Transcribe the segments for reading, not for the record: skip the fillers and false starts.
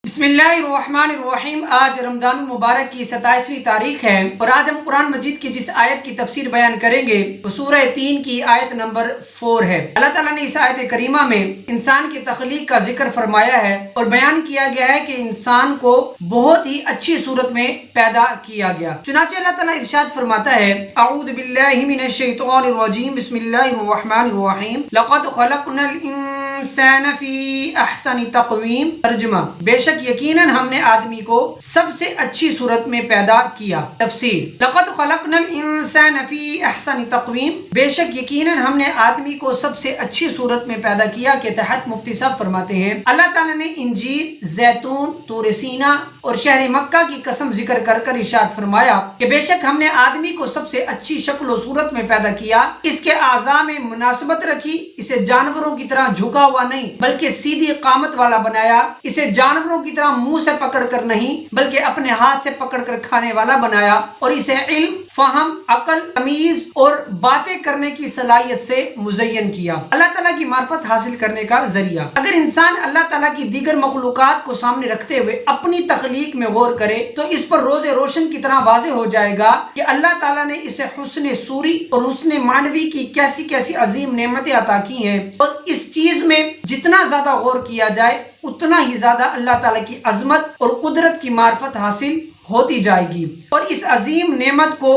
بسم اللہ الرحمن الرحیم۔ آج رمضان المبارک کی 27ویں تاریخ ہے اور آج ہم قرآن مجید کی جس آیت کی تفسیر بیان کریں گے وہ سورہ 3 کی آیت نمبر 4 ہے۔ اللہ تعالیٰ نے اس آیت کریمہ میں انسان کی تخلیق کا ذکر فرمایا ہے اور بیان کیا گیا ہے کہ انسان کو بہت ہی اچھی صورت میں پیدا کیا گیا۔ چنانچہ اللہ تعالیٰ ارشاد فرماتا ہے اعوذ باللہ من الشیطان الرجیم بسم اللہ الرحمن الرحیم لقد خلقنا الانسان فی احسن تقویم۔ ترجمہ: بے شک یقیناً ہم نے آدمی کو سب سے اچھی صورت میں پیدا کیا۔ تفسیر: لقد خلقنا الانسان فی احسن تقویم، بے شک یقیناً ہم نے آدمی کو سب سے اچھی صورت میں پیدا کیا کے تحت مفتی صاحب فرماتے ہیں اللہ تعالیٰ نے انجیل، زیتون، طور سینا اور شہر مکہ کی قسم ذکر کر کر ارشاد فرمایا کہ بے شک ہم نے آدمی کو سب سے اچھی شکل و صورت میں پیدا کیا، اس کے اعضاء میں مناسبت رکھی، اسے جانوروں کی طرح جھکا ہوا نہیں بلکہ سیدھی قامت والا بنایا، اسے جانوروں کی طرح منہ سے پکڑ کر نہیں بلکہ اپنے ہاتھ سے پکڑ کر کھانے والا بنایا، اور اسے علم، فہم، عقل، تمیز اور باتیں کرنے کی صلاحیت سے مزین کیا، اللہ تعالیٰ کی معرفت حاصل کرنے کا ذریعہ۔ اگر انسان اللہ تعالیٰ کی دیگر مخلوقات کو سامنے رکھتے ہوئے اپنی تخلیق میں غور کرے تو اس پر روز روشن کی طرح واضح ہو جائے گا کہ اللہ تعالیٰ نے اسے حسن صوری اور حسن معنوی کی کیسی کیسی عظیم نعمتیں عطا کی ہیں، اور اس چیز میں جتنا زیادہ غور کیا جائے اتنا ہی زیادہ اللہ تعالیٰ کی عظمت اور قدرت کی معرفت حاصل ہوتی جائے گی اور اس عظیم نعمت کو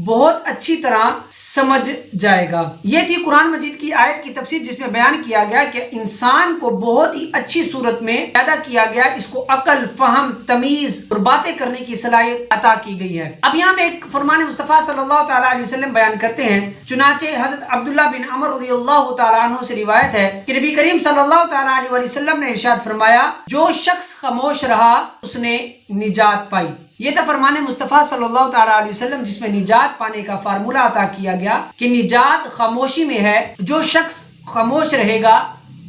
بہت اچھی طرح سمجھ جائے گا۔ یہ تھی قرآن مجید کی آیت کی تفسیر جس میں بیان کیا گیا کہ انسان کو بہت ہی اچھی صورت میں پیدا کیا گیا، اس کو عقل، فہم، تمیز اور باتیں کرنے کی صلاحیت عطا کی گئی ہے۔ اب یہاں میں ایک فرمان مصطفیٰ صلی اللہ تعالیٰ علیہ وسلم بیان کرتے ہیں۔ چنانچہ حضرت عبداللہ بن عمر رضی اللہ تعالیٰ عنہ سے روایت ہے کہ نبی کریم صلی اللہ تعالیٰ علیہ وسلم نے ارشاد فرمایا جو شخص خاموش رہا اس نے نجات پائی۔ یہ تھا فرمان مصطفیٰ صلی اللہ تعالیٰ علیہ وسلم جس میں نجات پانے کا فارمولہ عطا کیا گیا کہ نجات خاموشی میں ہے، جو شخص خاموش رہے گا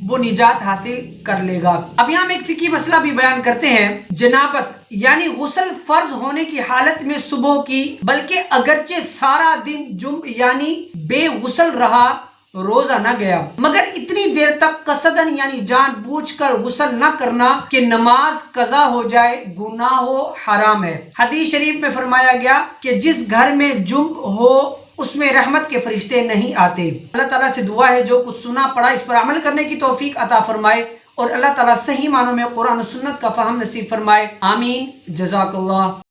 وہ نجات حاصل کر لے گا۔ اب یہاں ہم ایک فقہی مسئلہ بھی بیان کرتے ہیں۔ جنابت یعنی غسل فرض ہونے کی حالت میں صبح کی، بلکہ اگرچہ سارا دن یعنی بے غسل رہا، روزہ نہ گیا، مگر اتنی دیر تک قصدن یعنی جان بوجھ کر غسل نہ کرنا کہ نماز قضا ہو جائے، گناہ ہو، حرام ہے۔ حدیث شریف میں فرمایا گیا کہ جس گھر میں جنب ہو اس میں رحمت کے فرشتے نہیں آتے۔ اللہ تعالیٰ سے دعا ہے جو کچھ سنا پڑا اس پر عمل کرنے کی توفیق عطا فرمائے اور اللہ تعالیٰ صحیح معنوں میں قرآن و سنت کا فہم نصیب فرمائے، آمین۔ جزاک اللہ۔